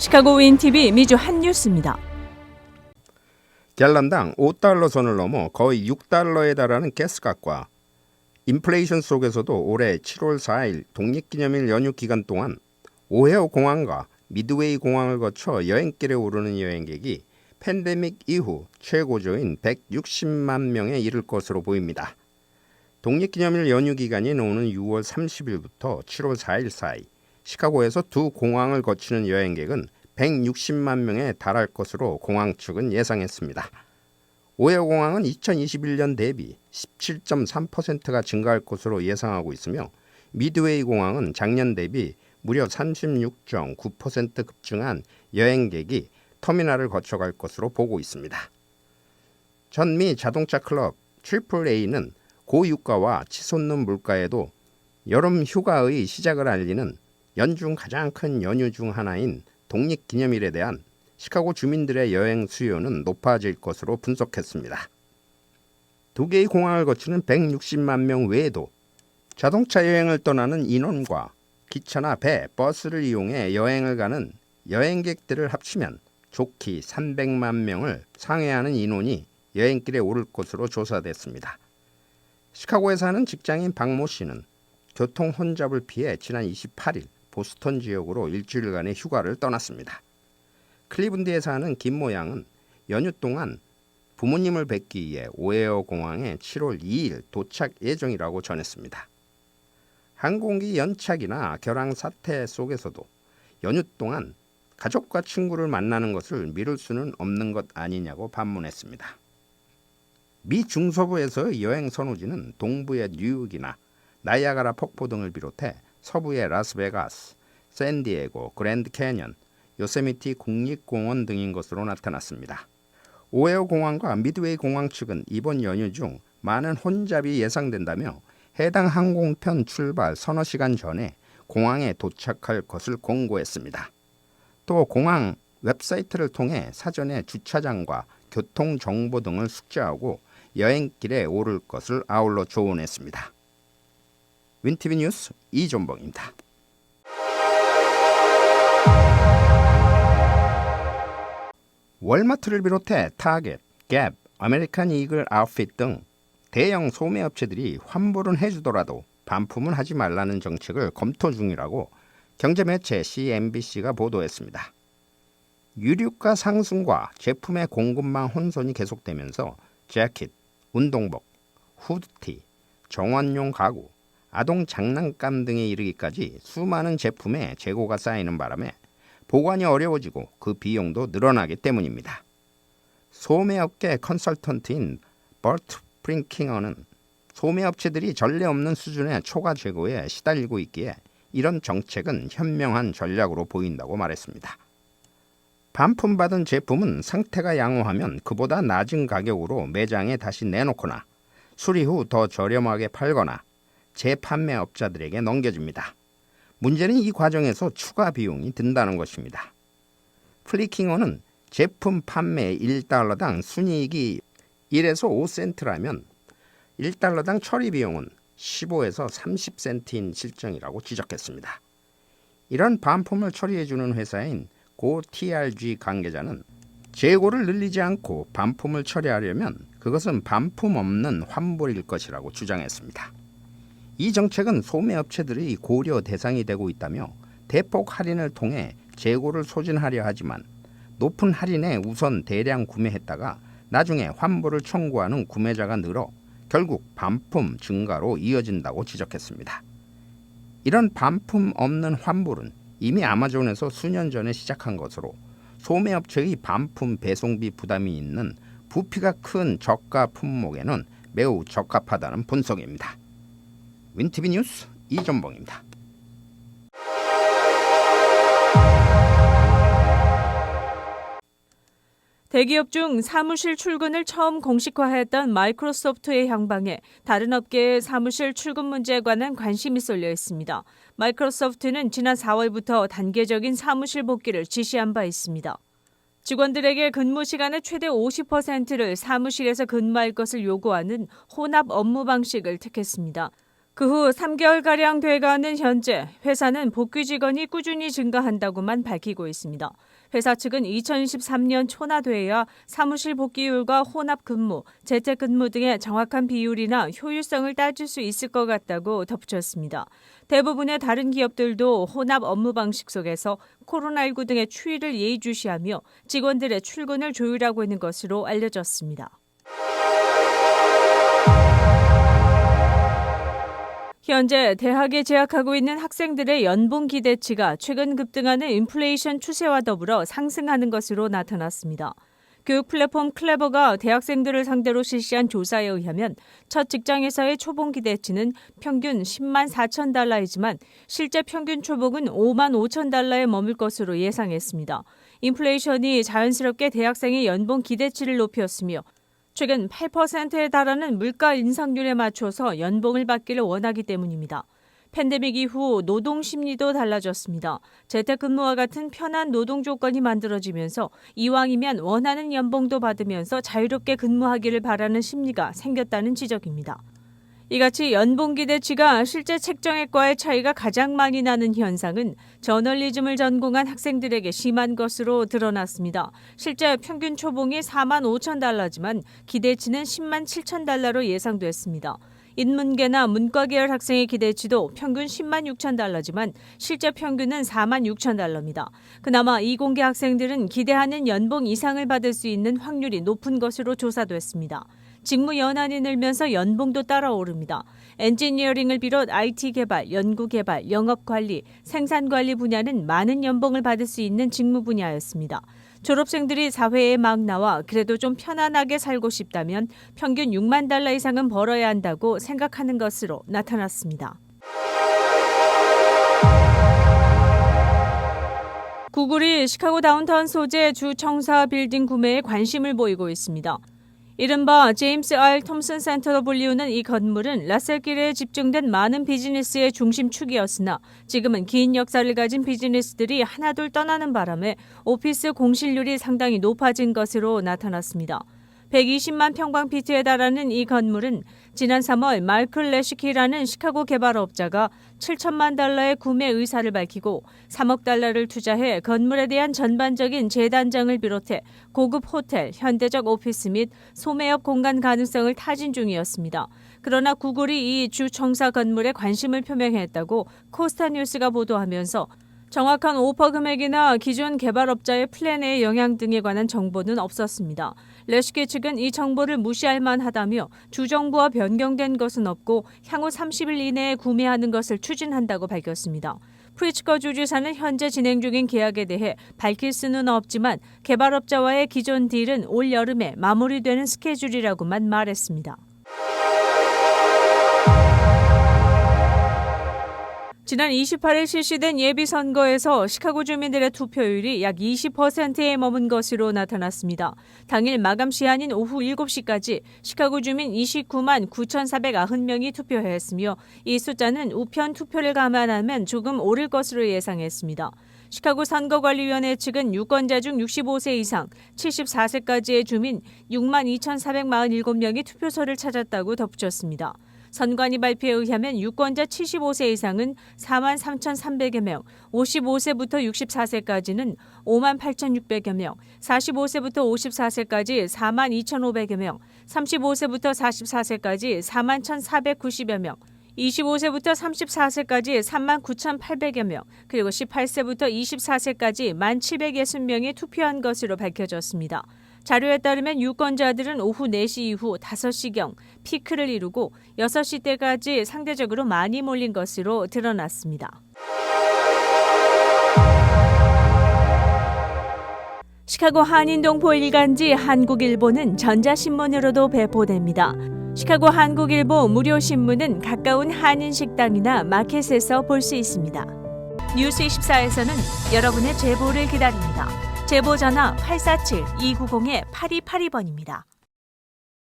시카고 윈TV 미주 한 뉴스입니다. 갤런당 5달러 선을 넘어 거의 6달러에 달하는 가스값과 인플레이션 속에서도 올해 7월 4일 독립기념일 연휴 기간 동안 오헤어 공항과 미드웨이 공항을 거쳐 여행길에 오르는 여행객이 팬데믹 이후 최고조인 160만 명에 이를 것으로 보입니다. 독립기념일 연휴 기간인 오는 6월 30일부터 7월 4일 사이 시카고에서 두 공항을 거치는 여행객은 160만 명에 달할 것으로 공항 측은 예상했습니다. 오헤어 공항은 2021년 대비 17.3%가 증가할 것으로 예상하고 있으며 미드웨이 공항은 작년 대비 무려 36.9% 급증한 여행객이 터미널을 거쳐갈 것으로 보고 있습니다. 전미 자동차 클럽 AAA는 고유가와 치솟는 물가에도 여름 휴가의 시작을 알리는 연중 가장 큰 연휴 중 하나인 독립기념일에 대한 시카고 주민들의 여행 수요는 높아질 것으로 분석했습니다. 두 개의 공항을 거치는 160만 명 외에도 자동차 여행을 떠나는 인원과 기차나 배, 버스를 이용해 여행을 가는 여행객들을 합치면 좋게 300만 명을 상회하는 인원이 여행길에 오를 것으로 조사됐습니다. 시카고에 사는 직장인 박모 씨는 교통 혼잡을 피해 지난 28일 보스턴 지역으로 일주일간의 휴가를 떠났습니다. 클리븐드에 사는 김모 양은 연휴 동안 부모님을 뵙기 위해 오헤어 공항에 7월 2일 도착 예정이라고 전했습니다. 항공기 연착이나 결항 사태 속에서도 연휴 동안 가족과 친구를 만나는 것을 미룰 수는 없는 것 아니냐고 반문했습니다. 미 중서부에서의 여행 선호지는 동부의 뉴욕이나 나이아가라 폭포 등을 비롯해 서부의 라스베가스, 샌디에고, 그랜드 캐년, 요세미티 국립공원 등인 것으로 나타났습니다. 오헤어 공항과 미드웨이 공항 측은 이번 연휴 중 많은 혼잡이 예상된다며 해당 항공편 출발 서너 시간 전에 공항에 도착할 것을 공고했습니다. 또 공항 웹사이트를 통해 사전에 주차장과 교통정보 등을 숙지하고 여행길에 오를 것을 아울러 조언했습니다. 윈티비 뉴스 이존봉입니다. 월마트를 비롯해 타겟, 갭, 아메리칸 이글 아웃핏 등 대형 소매업체들이 환불은 해주더라도 반품은 하지 말라는 정책을 검토 중이라고 경제매체 CNBC가 보도했습니다. 유류가 상승과 제품의 공급망 혼선이 계속되면서 재킷, 운동복, 후드티, 정원용 가구, 아동 장난감 등에 이르기까지 수많은 제품의 재고가 쌓이는 바람에 보관이 어려워지고 그 비용도 늘어나기 때문입니다. 소매업계 컨설턴트인 버트 프링킹어는 소매업체들이 전례 없는 수준의 초과 재고에 시달리고 있기에 이런 정책은 현명한 전략으로 보인다고 말했습니다. 반품받은 제품은 상태가 양호하면 그보다 낮은 가격으로 매장에 다시 내놓거나 수리 후 더 저렴하게 팔거나 재판매업자들에게 넘겨줍니다. 문제는 이 과정에서 추가 비용이 든다는 것입니다. 플리킹어는 제품 판매 1달러당 순이익이 1에서 5센트라면 1달러당 처리 비용은 15에서 30센트인 실정이라고 지적했습니다. 이런 반품을 처리해주는 회사인 고 TRG 관계자는 재고를 늘리지 않고 반품을 처리하려면 그것은 반품 없는 환불일 것이라고 주장했습니다. 이 정책은 소매업체들이 고려 대상이 되고 있다며 대폭 할인을 통해 재고를 소진하려 하지만 높은 할인에 우선 대량 구매했다가 나중에 환불을 청구하는 구매자가 늘어 결국 반품 증가로 이어진다고 지적했습니다. 이런 반품 없는 환불은 이미 아마존에서 수년 전에 시작한 것으로 소매업체의 반품 배송비 부담이 있는 부피가 큰 저가 품목에는 매우 적합하다는 분석입니다. 윈티비 뉴스 이존봉입니다. 대기업 중 사무실 출근을 처음 공식화했던 마이크로소프트의 향방에 다른 업계의 사무실 출근 문제에 관한 관심이 쏠려 있습니다. 마이크로소프트는 지난 4월부터 단계적인 사무실 복귀를 지시한 바 있습니다. 직원들에게 근무 시간의 최대 50%를 사무실에서 근무할 것을 요구하는 혼합 업무 방식을 택했습니다. 그 후 3개월가량 돼가는 현재 회사는 복귀 직원이 꾸준히 증가한다고만 밝히고 있습니다. 회사 측은 2023년 초나돼야 사무실 복귀율과 혼합 근무, 재택근무 등의 정확한 비율이나 효율성을 따질 수 있을 것 같다고 덧붙였습니다. 대부분의 다른 기업들도 혼합 업무 방식 속에서 코로나19 등의 추이를 예의주시하며 직원들의 출근을 조율하고 있는 것으로 알려졌습니다. 현재 대학에 재학하고 있는 학생들의 연봉 기대치가 최근 급등하는 인플레이션 추세와 더불어 상승하는 것으로 나타났습니다. 교육 플랫폼 클레버가 대학생들을 상대로 실시한 조사에 의하면 첫 직장에서의 초봉 기대치는 평균 10만 4천 달러이지만 실제 평균 초봉은 5만 5천 달러에 머물 것으로 예상했습니다. 인플레이션이 자연스럽게 대학생의 연봉 기대치를 높였으며 최근 8%에 달하는 물가 인상률에 맞춰서 연봉을 받기를 원하기 때문입니다. 팬데믹 이후 노동 심리도 달라졌습니다. 재택근무와 같은 편한 노동 조건이 만들어지면서 이왕이면 원하는 연봉도 받으면서 자유롭게 근무하기를 바라는 심리가 생겼다는 지적입니다. 이같이 연봉 기대치가 실제 책정액과의 차이가 가장 많이 나는 현상은 저널리즘을 전공한 학생들에게 심한 것으로 드러났습니다. 실제 평균 초봉이 4만 5천 달러지만 기대치는 10만 7천 달러로 예상됐습니다. 인문계나 문과계열 학생의 기대치도 평균 10만 6천 달러지만 실제 평균은 4만 6천 달러입니다. 그나마 이공계 학생들은 기대하는 연봉 이상을 받을 수 있는 확률이 높은 것으로 조사됐습니다. 직무 연한이 늘면서 연봉도 따라 오릅니다. 엔지니어링을 비롯 IT 개발, 연구 개발, 영업 관리, 생산 관리 분야는 많은 연봉을 받을 수 있는 직무 분야였습니다. 졸업생들이 사회에 막 나와 그래도 좀 편안하게 살고 싶다면 평균 6만 달러 이상은 벌어야 한다고 생각하는 것으로 나타났습니다. 구글이 시카고 다운타운 소재 주 청사 빌딩 구매에 관심을 보이고 있습니다. 이른바 제임스 R. 톰슨 센터로 불리우는 이 건물은 라셀길에 집중된 많은 비즈니스의 중심축이었으나 지금은 긴 역사를 가진 비즈니스들이 하나둘 떠나는 바람에 오피스 공실률이 상당히 높아진 것으로 나타났습니다. 120만 평방피트에 달하는 이 건물은 지난 3월 마이클 레시키라는 시카고 개발업자가 7천만 달러의 구매 의사를 밝히고 3억 달러를 투자해 건물에 대한 전반적인 재단장을 비롯해 고급 호텔, 현대적 오피스 및 소매업 공간 가능성을 타진 중이었습니다. 그러나 구글이 이 주 청사 건물에 관심을 표명했다고 코스타뉴스가 보도하면서 정확한 오퍼 금액이나 기존 개발업자의 플랜의 영향 등에 관한 정보는 없었습니다. 레시키 측은 이 정보를 무시할 만하다며 주 정보와 변경된 것은 없고 향후 30일 이내에 구매하는 것을 추진한다고 밝혔습니다. 프리츠커 주지사는 현재 진행 중인 계약에 대해 밝힐 수는 없지만 개발업자와의 기존 딜은 올 여름에 마무리되는 스케줄이라고만 말했습니다. 지난 28일 실시된 예비선거에서 시카고 주민들의 투표율이 약 20%에 머문 것으로 나타났습니다. 당일 마감 시한인 오후 7시까지 시카고 주민 29만 9,490명이 투표했으며 이 숫자는 우편 투표를 감안하면 조금 오를 것으로 예상했습니다. 시카고 선거관리위원회 측은 유권자 중 65세 이상 74세까지의 주민 6만 2,447명이 투표소를 찾았다고 덧붙였습니다. 선관위 발표에 의하면 유권자 75세 이상은 4만 3,300여 명, 55세부터 64세까지는 5만 8,600여 명, 45세부터 54세까지 4만 2,500여 명, 35세부터 44세까지 4만 1,490여 명, 25세부터 34세까지 3만 9,800여 명, 그리고 18세부터 24세까지 1만 760명이 투표한 것으로 밝혀졌습니다. 자료에 따르면 유권자들은 오후 4시 이후 5시경 피크를 이루고 6시 때까지 상대적으로 많이 몰린 것으로 드러났습니다. 시카고 한인동포 일간지 한국일보는 전자신문으로도 배포됩니다. 시카고 한국일보 무료신문은 가까운 한인식당이나 마켓에서 볼 수 있습니다. 뉴스24에서는 여러분의 제보를 기다립니다. 제보 전화 847-290-8282번입니다.